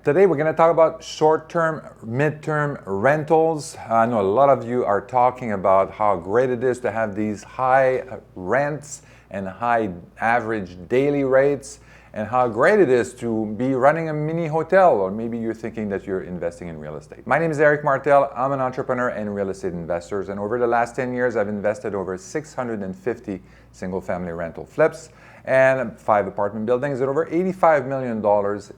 Today we're going to talk about short-term, mid-term rentals. I know a lot of you are talking about how great it is to have these high rents and high average daily rates, and how great it is to be running a mini hotel, or maybe you're thinking that you're investing in real estate. My name is Eric Martel. I'm an entrepreneur and real estate investor, and over the last 10 years I've invested over 650 single-family rental flips and 5 apartment buildings at over $85 million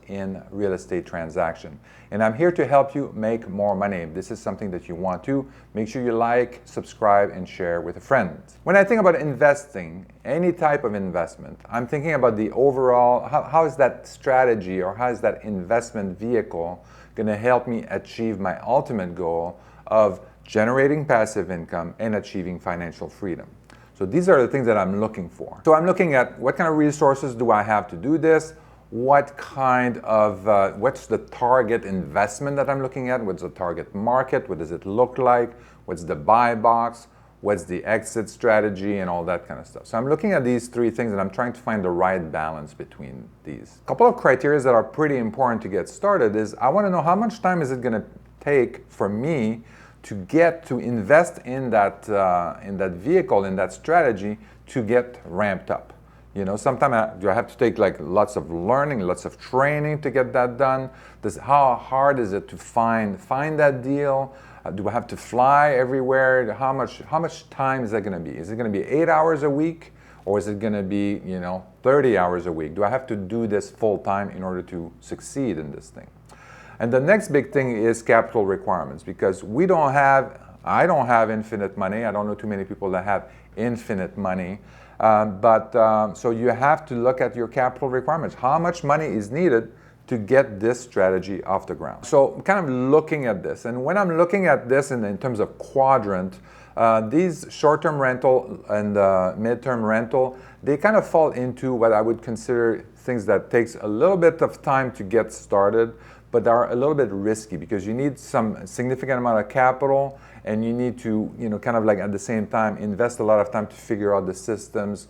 in real estate transaction. And I'm here to help you make more money. If this is something that you want to, make sure you like, subscribe, and share with a friend. When I think about investing, any type of investment, I'm thinking about the overall, how is that strategy or how is that investment vehicle going to help me achieve my ultimate goal of generating passive income and achieving financial freedom. So these are the things that I'm looking for. So I'm looking at what kind of resources do I have to do this? What kind of, what's the target investment that I'm looking at? What's the target market? What does it look like? What's the buy box? What's the exit strategy and all that kind of stuff? So I'm looking at these 3 things and I'm trying to find the right balance between these. A couple of criteria that are pretty important to get started is I want to know how much time is it going to take for me to get to invest in that vehicle, in that strategy, to get ramped up. You know, sometimes do I have to take like lots of learning, lots of training to get that done? How hard is it to find that deal? Do I have to fly everywhere? How much time is that going to be? Is it going to be 8 hours a week, or is it going to be 30 hours a week? Do I have to do this full time in order to succeed in this thing? And the next big thing is capital requirements, because I don't have infinite money. I don't know too many people that have infinite money. So you have to look at your capital requirements. How much money is needed to get this strategy off the ground? So I'm kind of looking at this. And when I'm looking at this in terms of Quadrant, these short-term rental and mid-term rental, they kind of fall into what I would consider things that takes a little bit of time to get started, but are a little bit risky because you need some significant amount of capital, and you need to, kind of like at the same time invest a lot of time to figure out the systems,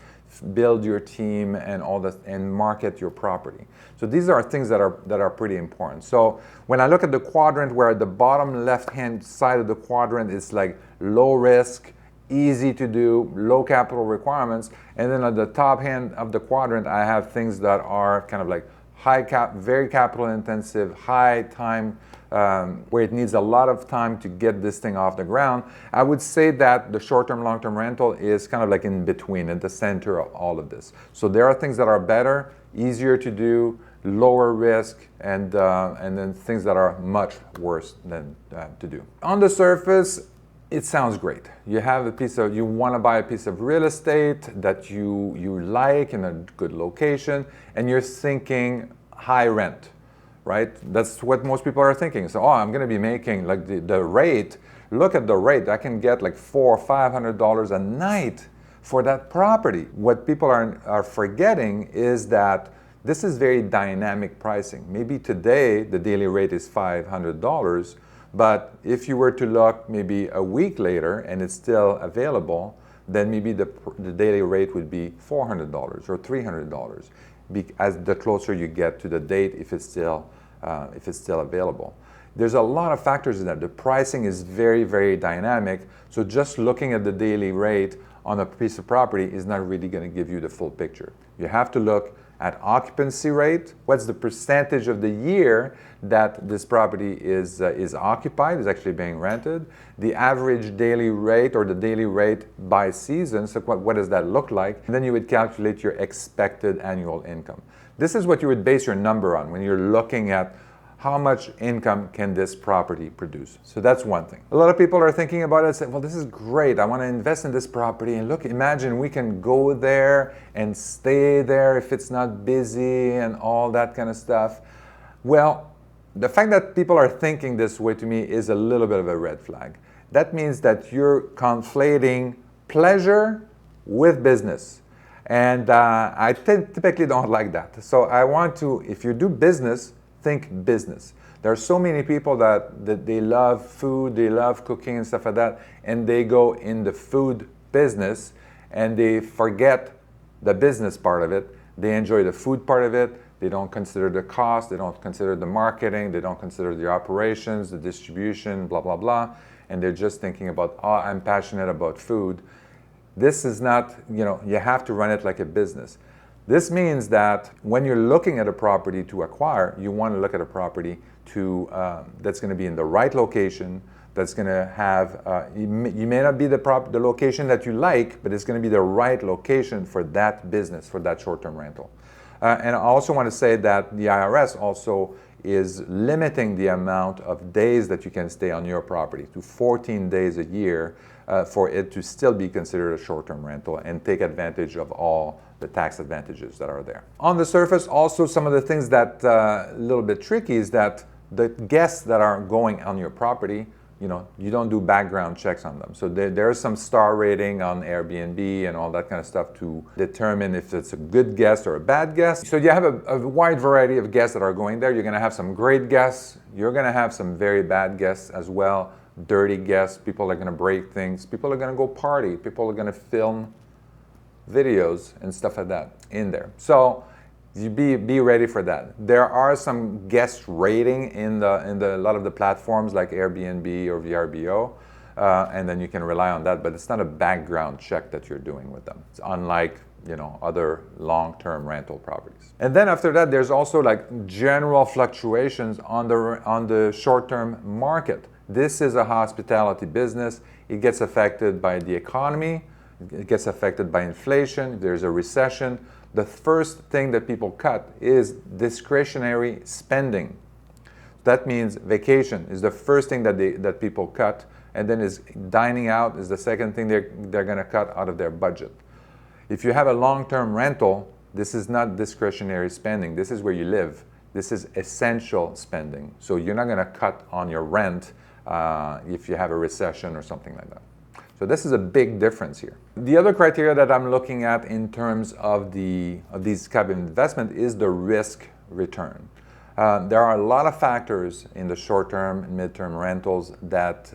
build your team, and all that, and market your property. So these are things that are pretty important. So when I look at the quadrant, where at the bottom left-hand side of the quadrant is like low risk, easy to do, low capital requirements, and then at the top hand of the quadrant, I have things that are kind of like very capital intensive, high time, where it needs a lot of time to get this thing off the ground. I would say that the short-term, long-term rental is kind of like in between, at the center of all of this. So there are things that are better, easier to do, lower risk, and then things that are much worse than to do. On the surface, it sounds great. You want to buy a piece of real estate that you like in a good location, and you're thinking high rent, right? That's what most people are thinking. So, I'm going to be making like the rate. Look at the rate. I can get like $400 or $500 a night for that property. What people are forgetting is that this is very dynamic pricing. Maybe today the daily rate is $500. But if you were to look maybe a week later and it's still available, then maybe the daily rate would be $400 or $300, as the closer you get to the date, if it's still available. There's a lot of factors in that. The pricing is very, very dynamic. So just looking at the daily rate on a piece of property is not really going to give you the full picture. You have to look at occupancy rate. What's the percentage of the year that this property is occupied, is actually being rented? The average daily rate, or the daily rate by season, so what does that look like? And then you would calculate your expected annual income. This is what you would base your number on when you're looking at how much income can this property produce. So that's one thing. A lot of people are thinking about it and say, well, this is great. I want to invest in this property. And look, imagine we can go there and stay there if it's not busy and all that kind of stuff. Well, the fact that people are thinking this way to me is a little bit of a red flag. That means that you're conflating pleasure with business. And I typically don't like that. So I want to, if you do business, think business. There are so many people that they love food, they love cooking and stuff like that, and they go in the food business and they forget the business part of it. They enjoy the food part of it, They don't consider the cost, they don't consider the marketing, they don't consider the operations, the distribution, blah, blah, blah. And they're just thinking about, oh, I'm passionate about food. This is not, you have to run it like a business. This means that when you're looking at a property to acquire, you want to look at a property that's going to be in the right location, that's going to have, you may not be the location that you like, but it's going to be the right location for that business, for that short-term rental. And I also want to say that the IRS also is limiting the amount of days that you can stay on your property to 14 days a year for it to still be considered a short-term rental and take advantage of all the tax advantages that are there. On the surface, also some of the things that a little bit tricky is that the guests that are going on your property, you don't do background checks on them. So there's some star rating on Airbnb and all that kind of stuff to determine if it's a good guest or a bad guest. So you have a wide variety of guests that are going there. You're going to have some great guests. You're going to have some very bad guests as well. Dirty guests. People are going to break things. People are going to go party. People are going to film videos and stuff like that in there. So you be ready for that. There are some guest rating in a lot of the platforms like Airbnb or VRBO, and then you can rely on that. But it's not a background check that you're doing with them. It's unlike other long-term rental properties. And then after that, there's also like general fluctuations on the short-term market. This is a hospitality business. It gets affected by the economy. It gets affected by inflation. If there's a recession, the first thing that people cut is discretionary spending. That means vacation is the first thing that people cut, and then is dining out is the second thing they're going to cut out of their budget. If you have a long-term rental, this is not discretionary spending. This is where you live. This is essential spending. So you're not going to cut on your rent if you have a recession or something like that. So this is a big difference here. The other criteria that I'm looking at in terms of these type of investment is the risk return. There are a lot of factors in the short-term and mid-term rentals that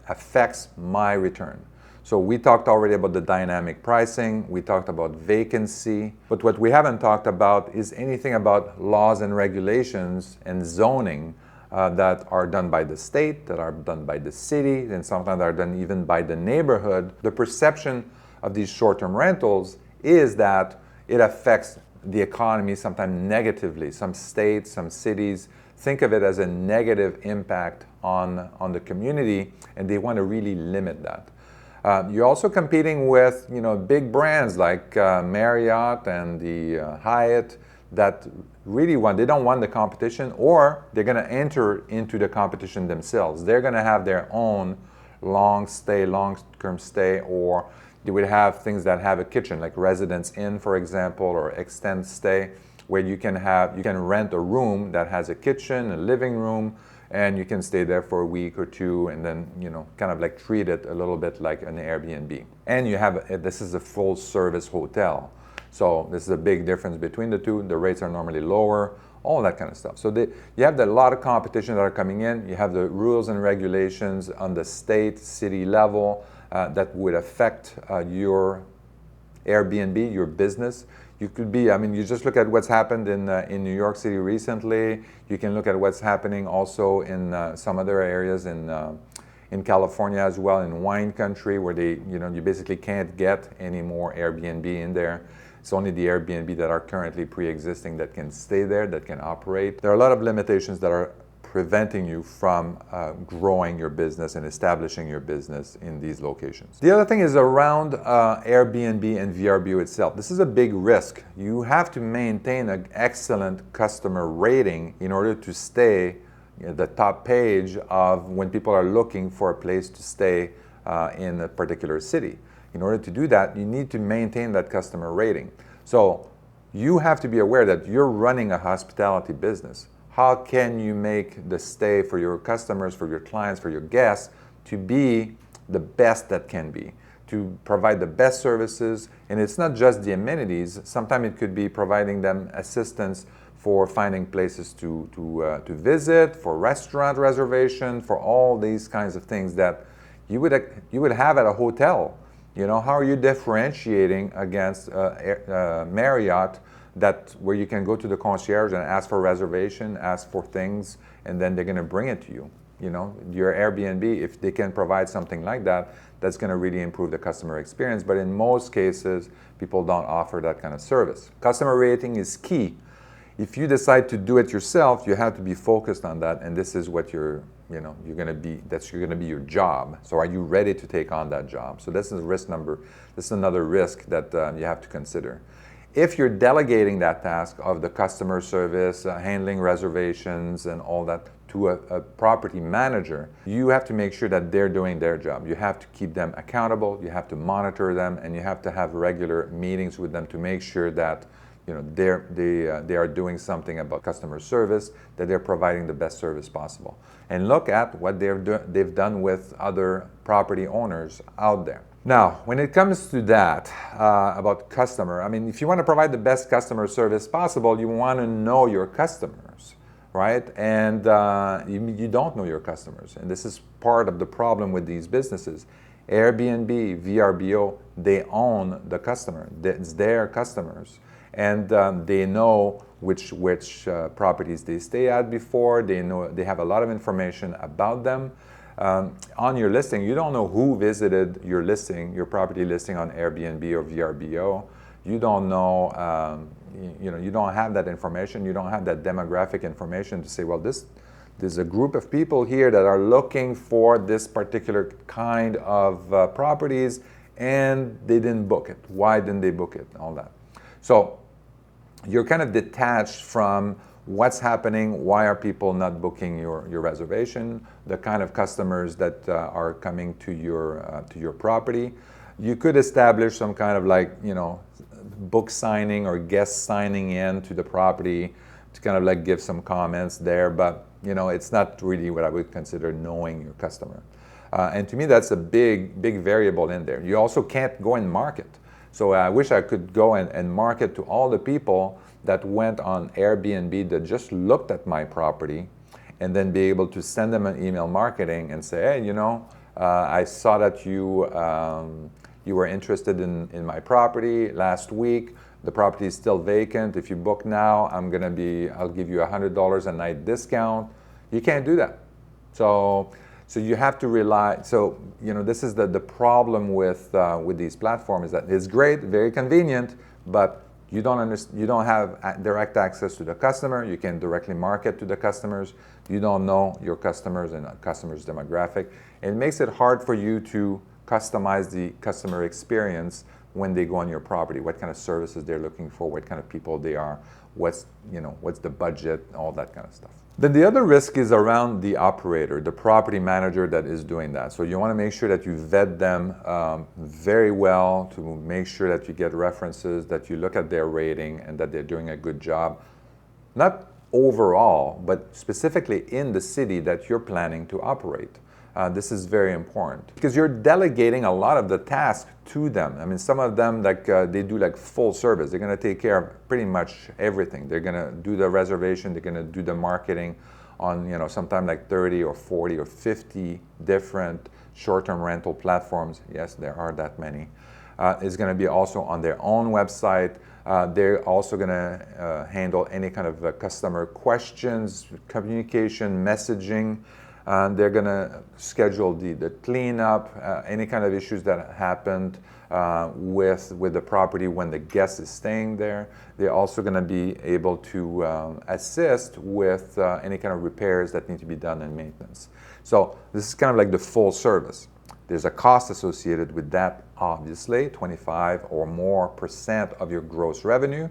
affects my return. So we talked already about the dynamic pricing, we talked about vacancy, but what we haven't talked about is anything about laws and regulations and zoning that are done by the state, that are done by the city, and sometimes are done even by the neighborhood. The perception of these short-term rentals is that it affects the economy sometimes negatively. Some states, some cities think of it as a negative impact on the community, and they want to really limit that. You're also competing with big brands like Marriott and the Hyatt that really they don't want the competition, or they're going to enter into the competition themselves. They're going to have their own long-term stay, or they would have things that have a kitchen, like Residence Inn, for example, or extended stay, where you can rent a room that has a kitchen, a living room, and you can stay there for a week or two, and then kind of like treat it a little bit like an Airbnb. And this is a full-service hotel. So this is a big difference between the two. The rates are normally lower, all that kind of stuff. So you have a lot of competition that are coming in. You have the rules and regulations on the state, city level that would affect your Airbnb, your business. You could be, you just look at what's happened in New York City recently. You can look at what's happening also in some other areas in California as well, in wine country, where you basically can't get any more Airbnb in there. It's only the Airbnb that are currently pre-existing that can stay there, that can operate. There are a lot of limitations that are preventing you from growing your business and establishing your business in these locations. The other thing is around Airbnb and VRBO itself. This is a big risk. You have to maintain an excellent customer rating in order to stay at the top page of when people are looking for a place to stay in a particular city. In order to do that, you need to maintain that customer rating. So you have to be aware that you're running a hospitality business. How can you make the stay for your customers, for your clients, for your guests to be the best that can be, to provide the best services? And it's not just the amenities. Sometimes it could be providing them assistance for finding places to visit, for restaurant reservation, for all these kinds of things that you would have at a hotel. How are you differentiating against Marriott that where you can go to the concierge and ask for a reservation, ask for things, and then they're going to bring it to you. You know, your Airbnb, if they can provide something like that, that's going to really improve the customer experience. But in most cases, people don't offer that kind of service. Customer rating is key. If you decide to do it yourself, you have to be focused on that, and this is what you're going to be. That's going to be your job. So, are you ready to take on that job? So, this is another risk that you have to consider. If you're delegating that task of the customer service, handling reservations, and all that to a property manager, you have to make sure that they're doing their job. You have to keep them accountable. You have to monitor them, and you have to have regular meetings with them to make sure that they are doing something about customer service, that they're providing the best service possible. And look at what they've done with other property owners out there. Now, when it comes to that, about customer, I mean, if you want to provide the best customer service possible, you want to know your customers, right? And you don't know your customers. And this is part of the problem with these businesses. Airbnb, VRBO, they own the customer. It's their customers. And they know which properties they stay at before. They have a lot of information about them. On your listing, you don't know who visited your listing, your property listing on Airbnb or VRBO. You don't know, you don't have that information. You don't have that demographic information to say, well, there's a group of people here that are looking for this particular kind of properties, and they didn't book it. Why didn't they book it? All that. So you're kind of detached from what's happening, why are people not booking your reservation, the kind of customers that are coming to your property. You could establish some kind of book signing or guest signing in to the property to kind of give some comments there, but it's not really what I would consider knowing your customer. And to me, that's a big variable in there. You also can't go and market. So I wish I could go and market to all the people that went on Airbnb that just looked at my property, and then be able to send them an email marketing and say, hey, I saw that you were interested in my property last week. The property is still vacant. If you book now, I'll give you $100 a night discount. You can't do that. So you have to rely. So this is the problem with these platforms, is that it's great, very convenient, but you don't have direct access to the customer. You can directly market to the customers. You don't know your customers and customers' demographic. It makes it hard for you to customize the customer experience when they go on your property, what kind of services they're looking for, what kind of people they are, what's the budget, all that kind of stuff. Then the other risk is around the operator, the property manager that is doing that. So you want to make sure that you vet them very well, to make sure that you get references, that you look at their rating, and that they're doing a good job. Not overall, but specifically in the city that you're planning to operate. This is very important because you're delegating a lot of the tasks to them. I mean, some of them they do full service. They're going to take care of pretty much everything. They're going to do the reservation. They're going to do the marketing on sometimes 30 or 40 or 50 different short-term rental platforms. Yes, there are that many. It's going to be also on their own website. They're also going to handle any kind of customer questions, communication, messaging. They're going to schedule the cleanup, any kind of issues that happened with the property when the guest is staying there. They're also going to be able to assist with any kind of repairs that need to be done and maintenance. So this is kind of like the full service. There's a cost associated with that, obviously, 25% or more of your gross revenue,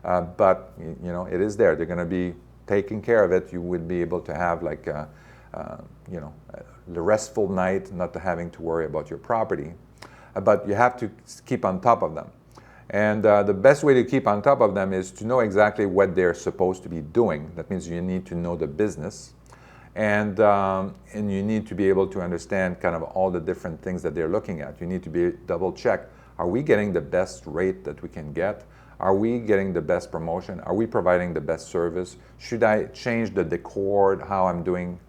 but it is there. They're going to be taking care of it. You would be able to have the restful night, not having to worry about your property. But you have to keep on top of them. And the best way to keep on top of them is to know exactly what they're supposed to be doing. That means you need to know the business. And you need to be able to understand kind of all the different things that they're looking at. You need to double check. Are we getting the best rate that we can get? Are we getting the best promotion? Are we providing the best service? Should I change the decor, how I'm doing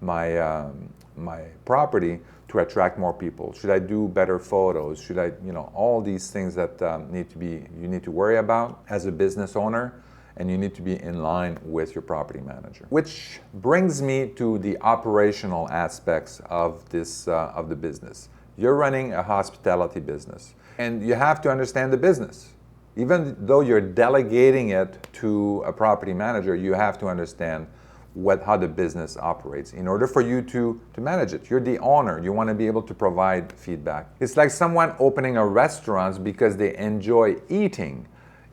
my property to attract more people? Should I do better photos? Should I, all these things that you need to worry about as a business owner, and you need to be in line with your property manager. Which brings me to the operational aspects of the business. You're running a hospitality business, and you have to understand the business. Even though you're delegating it to a property manager, you have to understand how the business operates in order for you to manage it. You're the owner. You want to be able to provide feedback. It's like someone opening a restaurant because they enjoy eating.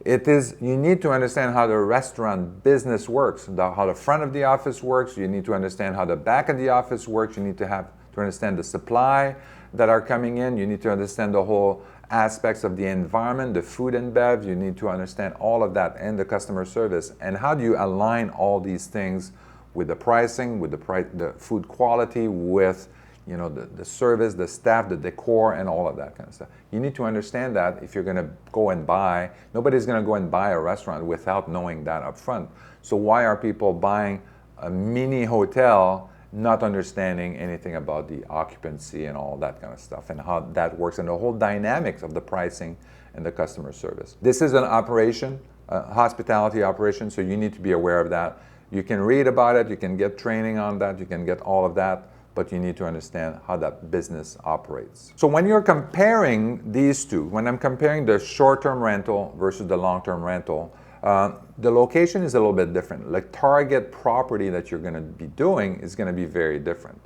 You need to understand how the restaurant business works, how the front of the office works. You need to understand how the back of the office works. You need to understand the supply that are coming in. You need to understand the whole aspects of the environment, the food and bev. You need to understand all of that, and the customer service. And how do you align all these things with the pricing, with the food quality, with the service, the staff, the decor, and all of that kind of stuff. You need to understand that if you're going to go and buy. Nobody's going to go and buy a restaurant without knowing that up front. So why are people buying a mini hotel not understanding anything about the occupancy and all that kind of stuff, and how that works, and the whole dynamics of the pricing and the customer service? This is an operation, a hospitality operation, so you need to be aware of that. You can read about it, you can get training on that, you can get all of that, but you need to understand how that business operates. So when you're comparing these two, when I'm comparing the short-term rental versus the long-term rental, the location is a little bit different. Like target property that you're going to be doing is going to be very different.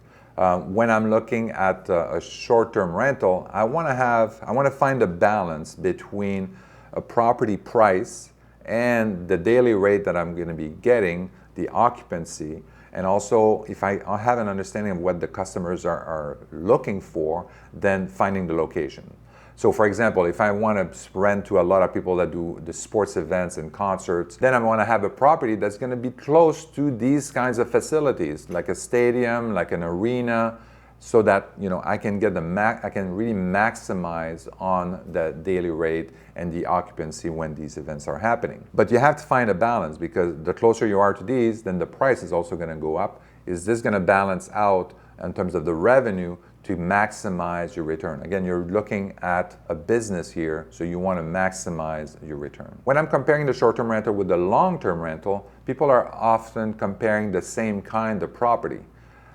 When I'm looking at a short-term rental, I want to find a balance between a property price and the daily rate that I'm going to be getting, the occupancy, and also if I have an understanding of what the customers are looking for, then finding the location. So for example, if I want to rent to a lot of people that do the sports events and concerts, then I want to have a property that's going to be close to these kinds of facilities, like a stadium, like an arena, so that I can get I can really maximize on the daily rate and the occupancy when these events are happening. But you have to find a balance, because the closer you are to these, then the price is also going to go up. Is this going to balance out in terms of the revenue to maximize your return? Again, you're looking at a business here, so you want to maximize your return. When I'm comparing the short-term rental with the long-term rental, people are often comparing the same kind of property.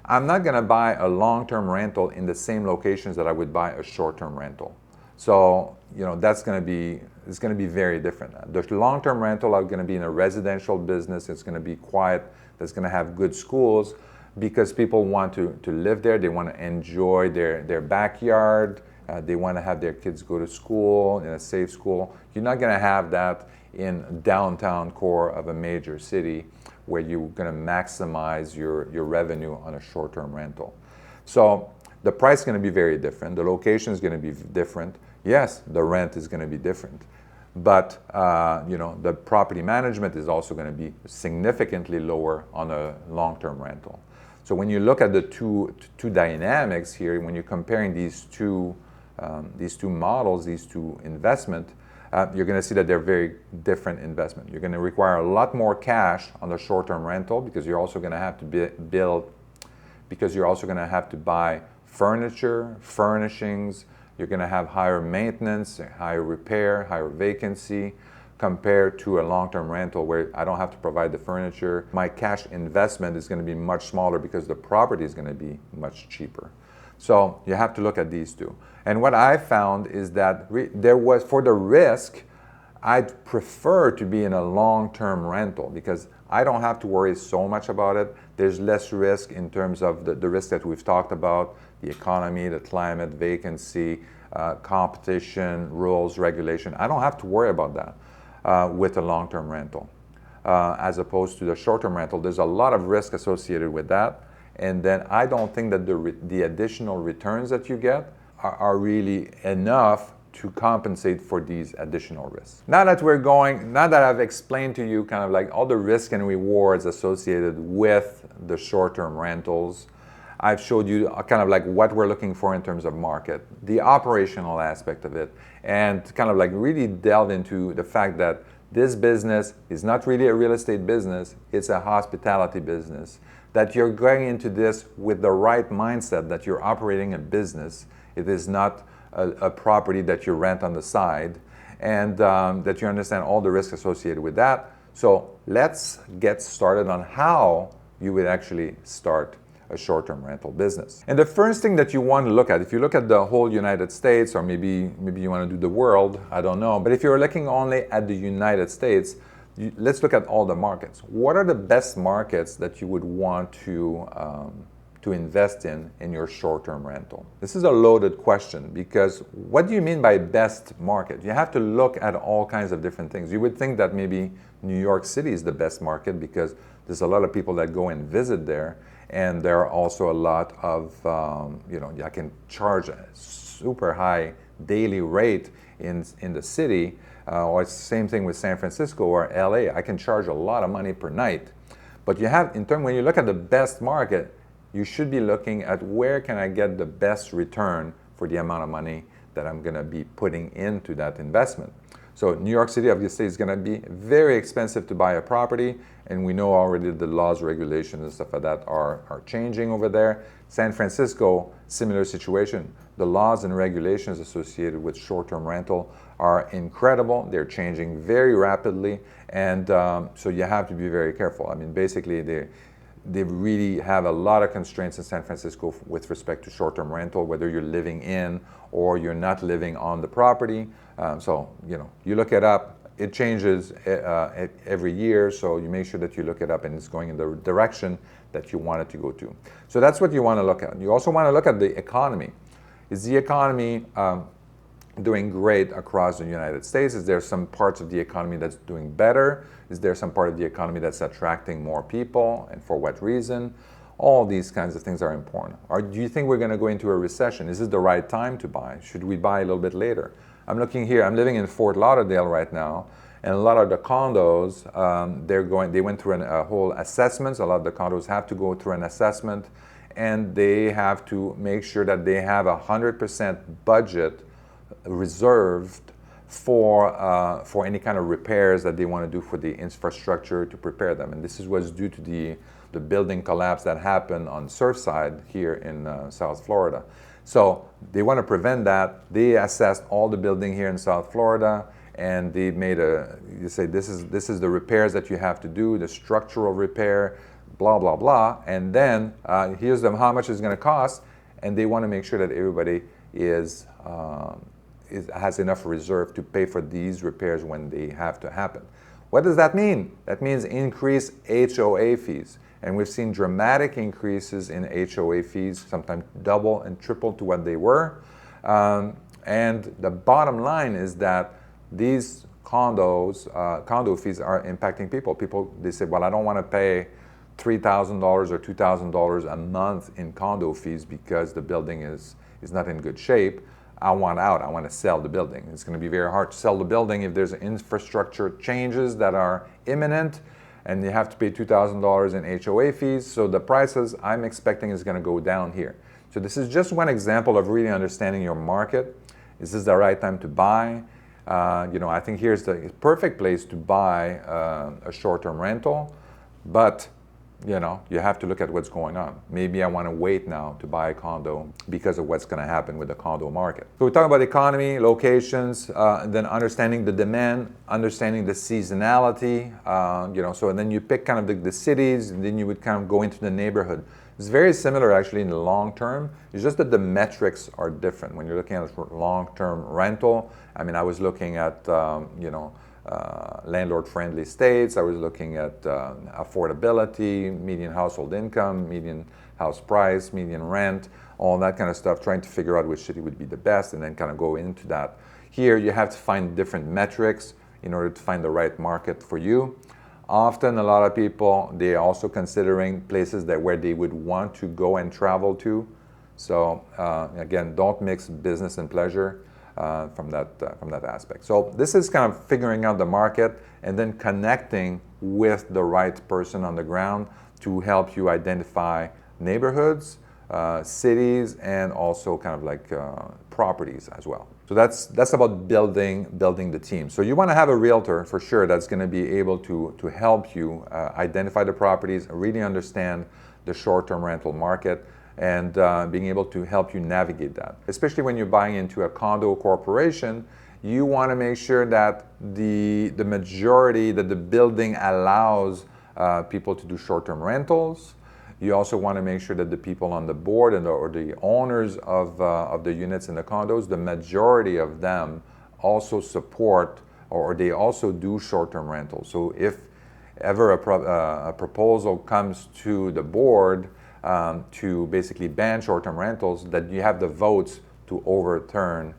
I'm not going to buy a long-term rental in the same locations that I would buy a short-term rental. So, it's going to be very different. The long-term rental are going to be in a residential business. It's going to be quiet. It's going to have good schools, because people want to live there. They want to enjoy their backyard. They want to have their kids go to school in a safe school. You're not going to have that in downtown core of a major city, where you're going to maximize your revenue on a short-term rental. So the price is going to be very different. The location is going to be different. Yes, the rent is going to be different. But the property management is also going to be significantly lower on a long-term rental. So when you look at the two dynamics here, when you're comparing these two models, these two investments, you're going to see that they're very different investment. You're going to require a lot more cash on the short-term rental, because you're also going to have to build, because you're also going to have to buy furniture, furnishings. You're going to have higher maintenance, higher repair, higher vacancy, compared to a long-term rental where I don't have to provide the furniture. My cash investment is going to be much smaller, because the property is going to be much cheaper. So you have to look at these two. And what I found is that for the risk, I'd prefer to be in a long-term rental, because I don't have to worry so much about it. There's less risk in terms of the risk that we've talked about, the economy, the climate, vacancy, competition, rules, regulation. I don't have to worry about that with a long-term rental. As opposed to the short-term rental, there's a lot of risk associated with that. And then I don't think that the additional returns that you get are really enough to compensate for these additional risks. Now that I've explained to you kind of like all the risk and rewards associated with the short-term rentals, I've showed you kind of like what we're looking for in terms of market, the operational aspect of it, and kind of like really delve into the fact that this business is not really a real estate business, it's a hospitality business. that you're going into this with the right mindset, that you're operating a business. It is not a property that you rent on the side, and that you understand all the risks associated with that. So let's get started on how you would actually start a short-term rental business. And the first thing that you want to look at, if you look at the whole United States, or maybe you want to do the world, I don't know, but if you're looking only at the United States, let's look at all the markets. What are the best markets that you would want to invest in your short-term rental? This is a loaded question, because what do you mean by best market? You have to look at all kinds of different things. You would think that maybe New York City is the best market because there's a lot of people that go and visit there, and there are also a lot of, I can charge a super high daily rate in the city, or it's the same thing with San Francisco or LA. I can charge a lot of money per night. But when you look at the best market, you should be looking at where can I get the best return for the amount of money that I'm going to be putting into that investment. So New York City obviously is going to be very expensive to buy a property, and we know already the laws, regulations, and stuff like that are changing over there. San Francisco, similar situation. The laws and regulations associated with short-term rental are incredible. They're changing very rapidly, and so you have to be very careful. I mean, basically, they really have a lot of constraints in San Francisco with respect to short-term rental, whether you're living in or you're not living on the property. So, you look it up. It changes every year, so you make sure that you look it up and it's going in the direction that you want it to go to. So that's what you want to look at. You also want to look at the economy. Is the economy doing great across the United States? Is there some parts of the economy that's doing better? Is there some part of the economy that's attracting more people, and for what reason? All these kinds of things are important. Or do you think we're going to go into a recession? Is this the right time to buy? Should we buy a little bit later? I'm looking here. I'm living in Fort Lauderdale right now, and a lot of the condos, they went through a whole assessment. A lot of the condos have to go through an assessment, and they have to make sure that they have 100% budget reserved for any kind of repairs that they want to do for the infrastructure to prepare them. And this was due to the building collapse that happened on Surfside here in South Florida. So they want to prevent that. They assessed all the building here in South Florida, and they made you say this is the repairs that you have to do, the structural repair, blah blah blah, and then here's how much it's going to cost, and they want to make sure that everybody has enough reserve to pay for these repairs when they have to happen. What does that mean? That means increased HOA fees. And we've seen dramatic increases in HOA fees, sometimes double and triple to what they were. And the bottom line is that these condo fees are impacting people. People, they say, well, I don't want to pay $3,000 or $2,000 a month in condo fees because the building is not in good shape. I want out. I want to sell the building. It's going to be very hard to sell the building if there's infrastructure changes that are imminent, and you have to pay $2,000 in HOA fees. So the prices I'm expecting is going to go down here. So this is just one example of really understanding your market. Is this the right time to buy? I think here's the perfect place to buy a short-term rental, but you have to look at what's going on. Maybe I want to wait now to buy a condo because of what's going to happen with the condo market. So we talk about economy, locations, and then understanding the demand, understanding the seasonality, so and then you pick kind of the cities, and then you would kind of go into the neighborhood. It's very similar actually in the long term. It's just that the metrics are different. When you're looking at long-term rental, I mean, I was looking at, landlord-friendly states. I was looking at affordability, median household income, median house price, median rent, all that kind of stuff, trying to figure out which city would be the best and then kind of go into that. Here, you have to find different metrics in order to find the right market for you. Often, a lot of people, they're also considering places where they would want to go and travel to. So again, don't mix business and pleasure. From that aspect. So this is kind of figuring out the market and then connecting with the right person on the ground to help you identify neighborhoods, cities, and also kind of like properties as well. So that's about building the team. So you want to have a realtor for sure that's going to be able to help you identify the properties, really understand the short-term rental market, and being able to help you navigate that. Especially when you're buying into a condo corporation, you want to make sure that the majority, that the building allows people to do short-term rentals. You also want to make sure that the people on the board or the owners of the units in the condos, the majority of them also support or they also do short-term rentals. So if ever a proposal comes to the board to basically ban short-term rentals, that you have the votes to overturn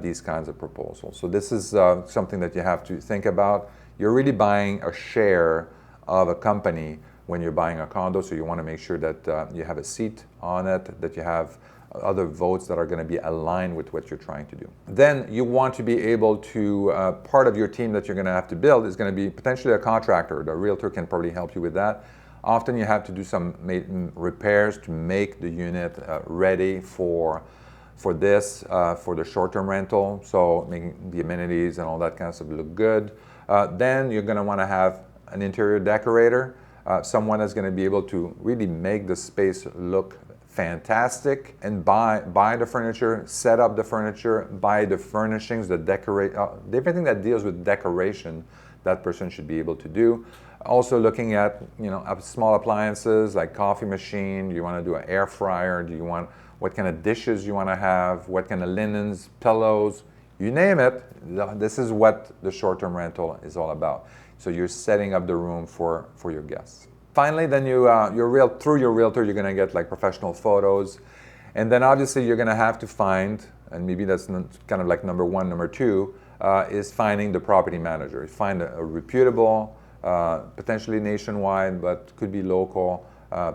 these kinds of proposals. So this is something that you have to think about. You're really buying a share of a company when you're buying a condo, so you want to make sure that you have a seat on it, that you have other votes that are going to be aligned with what you're trying to do. Then you want to be able to, part of your team that you're going to have to build is going to be potentially a contractor. The realtor can probably help you with that. Often you have to do some repairs to make the unit ready for this, for the short-term rental, so making the amenities and all that kind of stuff look good. Then you're going to want to have an interior decorator, someone that's going to be able to really make the space look fantastic, and buy the furniture, set up the furniture, buy the furnishings, the everything that deals with decoration, that person should be able to do. Also looking at, small appliances like coffee machine. Do you want to do an air fryer? Do you want, what kind of dishes you want to have? What kind of linens, pillows, you name it. This is what the short-term rental is all about. So you're setting up the room for your guests. Finally, then through your realtor, you're going to get like professional photos. And then obviously you're going to have to find, and maybe that's kind of like number one, number two, is finding the property manager. Find a reputable, potentially nationwide, but could be local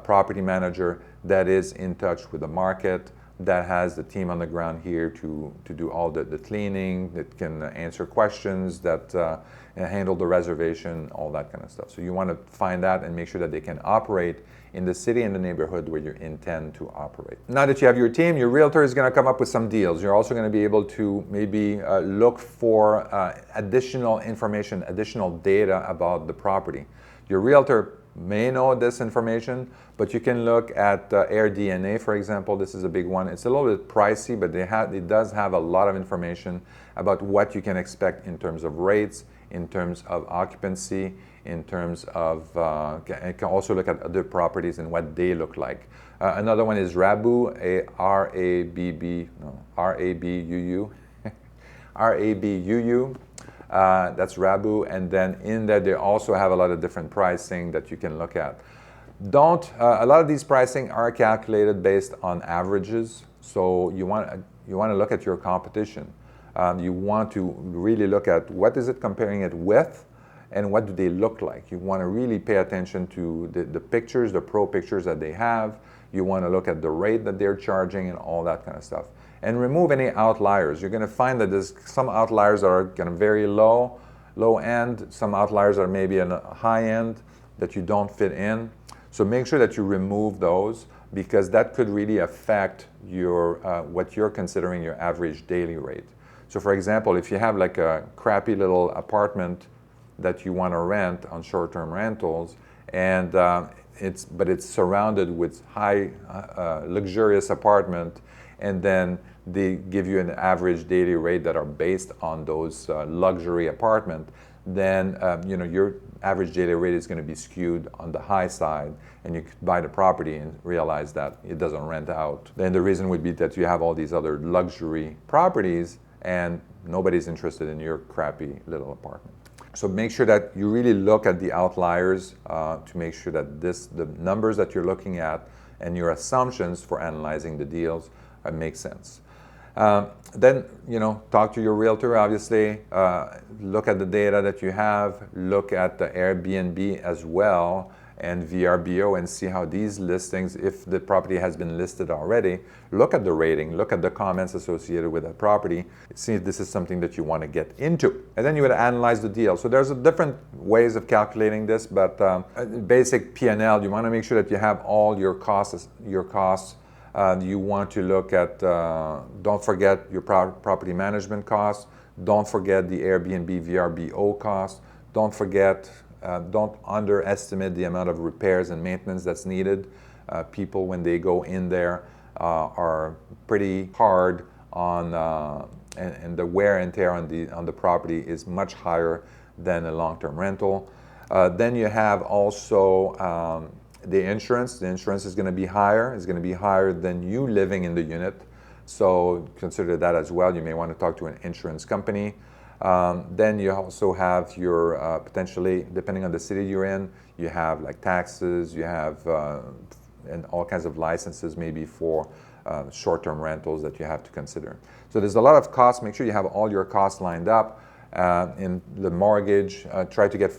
property manager that is in touch with the market, that has the team on the ground here to do all the cleaning, that can answer questions, that handle the reservation, all that kind of stuff. So you want to find that and make sure that they can operate in the city and the neighborhood where you intend to operate. Now that you have your team, your realtor is going to come up with some deals. You're also going to be able to maybe look for additional information, additional data about the property. Your realtor may know this information, but you can look at AirDNA, for example. This is a big one. It's a little bit pricey, but it does have a lot of information about what you can expect in terms of rates, in terms of occupancy, in terms of, it can also look at other properties and what they look like. Another one is RABBU, R-A-B-B-U-U, R-A-B-U-U. That's RABBU, and then in there they also have a lot of different pricing that you can look at. A lot of these pricing are calculated based on averages, so you want to look at your competition. You want to really look at what is it comparing it with, and what do they look like. You want to really pay attention to the pictures, the pro pictures that they have. You want to look at the rate that they're charging and all that kind of stuff. And remove any outliers. You're going to find that there's some outliers that are kind of very low end, some outliers are maybe in a high end that you don't fit in. So make sure that you remove those, because that could really affect your what you're considering your average daily rate. So for example, if you have like a crappy little apartment that you want to rent on short-term rentals, and it's surrounded with high luxurious apartment, and then they give you an average daily rate that are based on those luxury apartment, then your average daily rate is going to be skewed on the high side, and you could buy the property and realize that it doesn't rent out. Then the reason would be that you have all these other luxury properties and nobody's interested in your crappy little apartment. So make sure that you really look at the outliers to make sure that the numbers that you're looking at and your assumptions for analyzing the deals make sense. Then, talk to your realtor, obviously. Look at the data that you have. Look at the Airbnb as well and VRBO, and see how these listings, if the property has been listed already, look at the rating, look at the comments associated with that property, see if this is something that you want to get into. And then you would analyze the deal. So there's different ways of calculating this, but basic P&L, you want to make sure that you have all your costs. You want to look at, don't forget your property management costs, don't forget the Airbnb VRBO costs, don't underestimate the amount of repairs and maintenance that's needed people, when they go in there, are pretty hard on, and the wear and tear on the property is much higher than a long-term rental. Then you have also the insurance. The insurance is going to be higher. It's going to be higher than you living in the unit. So consider that as well. You may want to talk to an insurance company. Then you also have your potentially, depending on the city you're in, you have like taxes, you have and all kinds of licenses maybe for short-term rentals that you have to consider. So there's a lot of costs. Make sure you have all your costs lined up. In the mortgage, try to get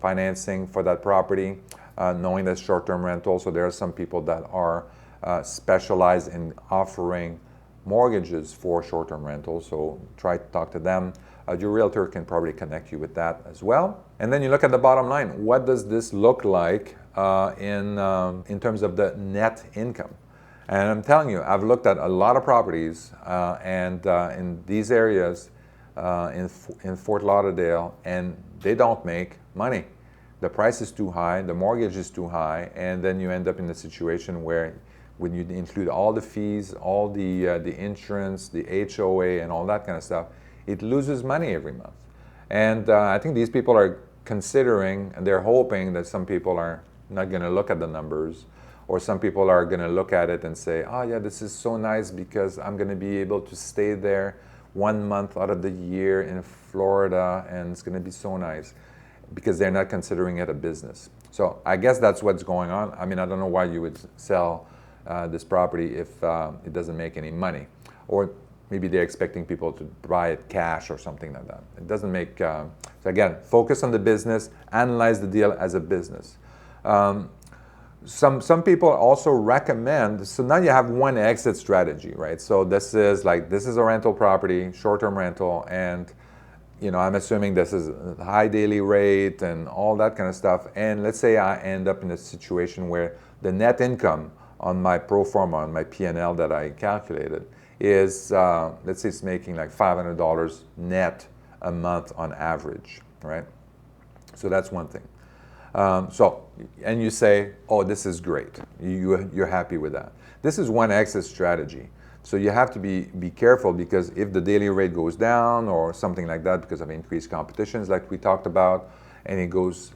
financing for that property, knowing that short-term rental. So there are some people that are specialized in offering mortgages for short-term rentals, so try to talk to them. Your realtor can probably connect you with that as well. And then you look at the bottom line. What does this look like in terms of the net income? And I'm telling you, I've looked at a lot of properties and in these areas in Fort Lauderdale, and they don't make money. The price is too high, the mortgage is too high, and then you end up in a situation where when you include all the fees, all the insurance, the HOA, and all that kind of stuff, it loses money every month. And I think these people are considering, and they're hoping that some people are not going to look at the numbers, or some people are going to look at it and say, oh yeah, this is so nice because I'm going to be able to stay there 1 month out of the year in Florida, and it's going to be so nice, because they're not considering it a business. So I guess that's what's going on. I mean, I don't know why you would sell this property if it doesn't make any money. Or maybe they're expecting people to buy it cash or something like that. It doesn't make, so again, focus on the business, analyze the deal as a business. Some people also recommend, so now you have one exit strategy, right? So this is a rental property, short-term rental, and I'm assuming this is a high daily rate and all that kind of stuff. And let's say I end up in a situation where the net income on my pro forma, on my P&L that I calculated is, let's say it's making like $500 net a month on average, right? So that's one thing. And you say, oh, this is great. You're happy with that. This is one exit strategy. So you have to be careful, because if the daily rate goes down or something like that because of increased competitions like we talked about, and it goes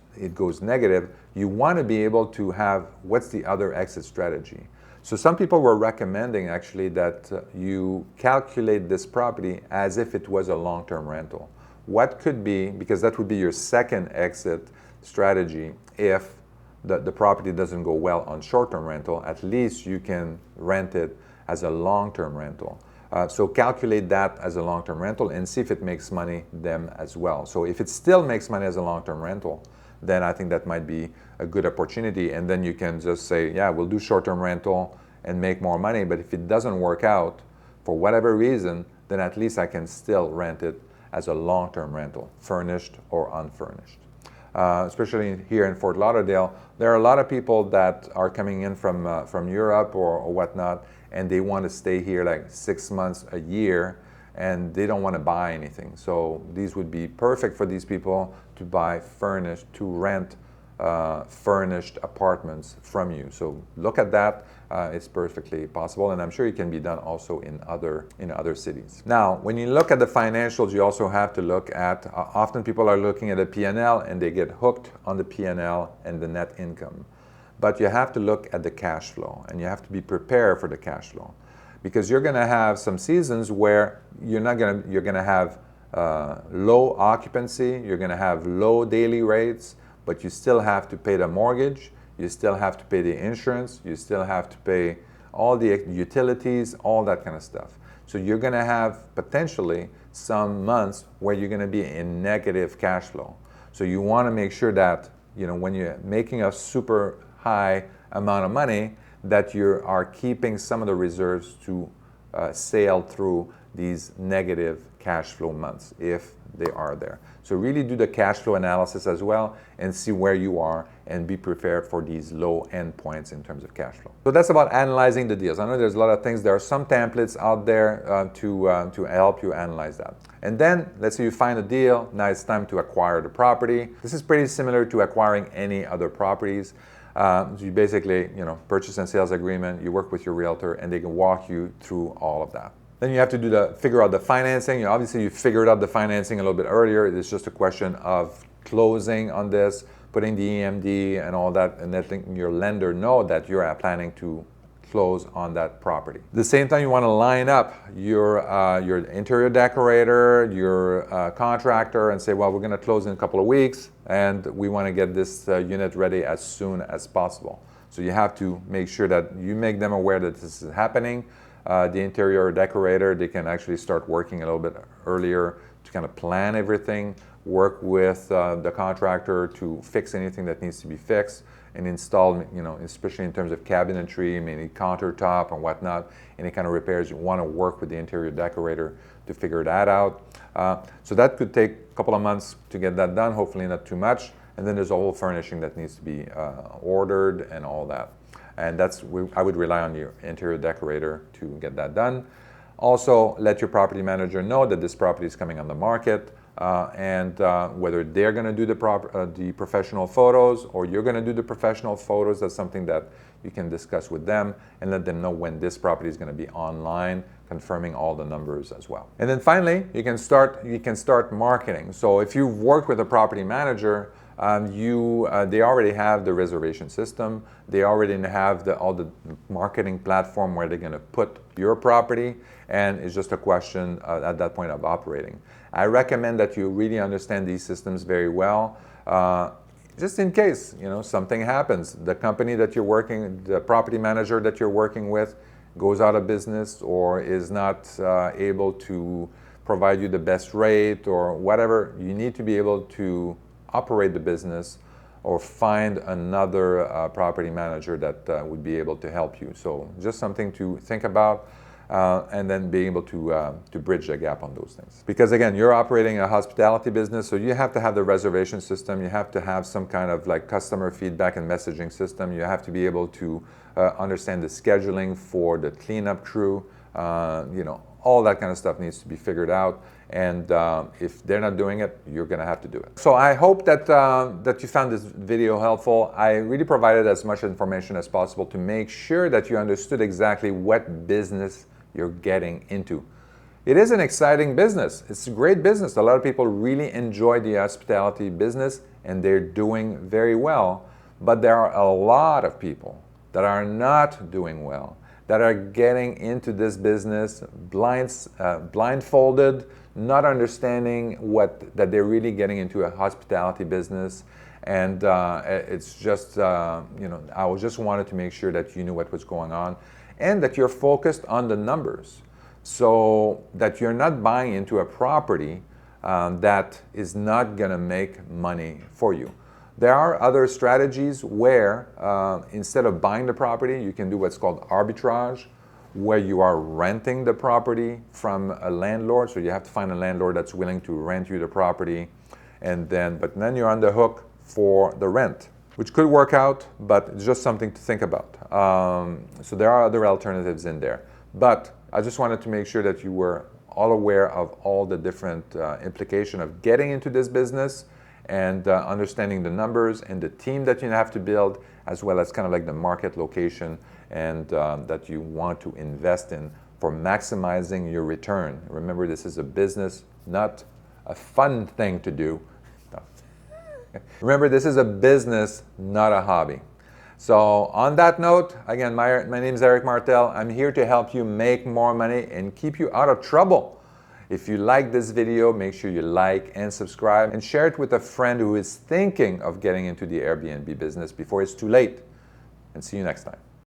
negative, you want to be able to have, what's the other exit strategy? So some people were recommending actually that you calculate this property as if it was a long-term rental. What could be, because that would be your second exit strategy if the property doesn't go well on short-term rental, at least you can rent it as a long-term rental. So calculate that as a long-term rental and see if it makes money then as well. So if it still makes money as a long-term rental, then I think that might be a good opportunity. And then you can just say, yeah, we'll do short-term rental and make more money. But if it doesn't work out for whatever reason, then at least I can still rent it as a long-term rental, furnished or unfurnished. Especially here in Fort Lauderdale, there are a lot of people that are coming in from Europe or whatnot, and they want to stay here like 6 months, a year, and they don't want to buy anything. So these would be perfect for these people to buy furnished, to rent furnished apartments from you. So look at that. It's perfectly possible, and I'm sure it can be done also in other cities. Now, when you look at the financials, you also have to look at, often people are looking at a P&L and they get hooked on the P&L and the net income. But you have to look at the cash flow, and you have to be prepared for the cash flow, because you're going to have some seasons where you're going to have low occupancy, you're going to have low daily rates, but you still have to pay the mortgage, you still have to pay the insurance, you still have to pay all the utilities, all that kind of stuff. So you're going to have potentially some months where you're going to be in negative cash flow. So you want to make sure that, when you're making a super high amount of money, that you are keeping some of the reserves to sail through these negative cash flow months if they are there. So really do the cash flow analysis as well and see where you are and be prepared for these low end points in terms of cash flow. So that's about analyzing the deals. I know there's a lot of things. There are some templates out there to help you analyze that. And then let's say you find a deal. Now it's time to acquire the property. This is pretty similar to acquiring any other properties. You basically, purchase and sales agreement, you work with your realtor, and they can walk you through all of that. Then you have to figure out the financing. Obviously, you figured out the financing a little bit earlier. It's just a question of closing on this, putting the EMD and all that, and letting your lender know that you're planning to close on that property. At the same time, you want to line up your interior decorator, your contractor, and say, well, we're going to close in a couple of weeks, and we want to get this unit ready as soon as possible. So you have to make sure that you make them aware that this is happening. The interior decorator, they can actually start working a little bit earlier to kind of plan everything, work with the contractor to fix anything that needs to be fixed, and install, especially in terms of cabinetry, maybe countertop and whatnot, any kind of repairs. You want to work with the interior decorator to figure that out. So that could take a couple of months to get that done, hopefully not too much. And then there's a whole furnishing that needs to be ordered and all that. And I would rely on your interior decorator to get that done. Also, let your property manager know that this property is coming on the market, and whether they're going to do the professional photos or you're going to do the professional photos. That's something that you can discuss with them, and let them know when this property is going to be online, confirming all the numbers as well. And then finally, you can start marketing. So if you've worked with a property manager, they already have the reservation system. They already have all the marketing platform where they're going to put your property, and it's just a question at that point of operating. I recommend that you really understand these systems very well, just in case something happens. The company that you're working, the property manager that you're working with, goes out of business or is not able to provide you the best rate or whatever. You need to be able to operate the business or find another property manager that would be able to help you. So just something to think about, and then being able to bridge the gap on those things. Because again, you're operating a hospitality business, so you have to have the reservation system. You have to have some kind of like customer feedback and messaging system. You have to be able to understand the scheduling for the cleanup crew. All that kind of stuff needs to be figured out. And if they're not doing it, you're going to have to do it. So I hope that you found this video helpful. I really provided as much information as possible to make sure that you understood exactly what business you're getting into. It is an exciting business. It's a great business. A lot of people really enjoy the hospitality business, and they're doing very well. But there are a lot of people that are not doing well, that are getting into this business blindfolded, not understanding that they're really getting into a hospitality business. And it's just, I just wanted to make sure that you knew what was going on and that you're focused on the numbers, so that you're not buying into a property that is not going to make money for you. There are other strategies where instead of buying the property, you can do what's called arbitrage, where you are renting the property from a landlord. So you have to find a landlord that's willing to rent you the property, but then you're on the hook for the rent, which could work out, but it's just something to think about. So there are other alternatives in there. But I just wanted to make sure that you were all aware of all the different implications of getting into this business, and understanding the numbers and the team that you have to build, as well as kind of like the market location and that you want to invest in for maximizing your return. Remember, this is a business, not a fun thing to do. No. Remember, this is a business, not a hobby. So on that note, again, my name is Eric Martel. I'm here to help you make more money and keep you out of trouble. If you like this video, make sure you like and subscribe, and share it with a friend who is thinking of getting into the Airbnb business before it's too late. And see you next time.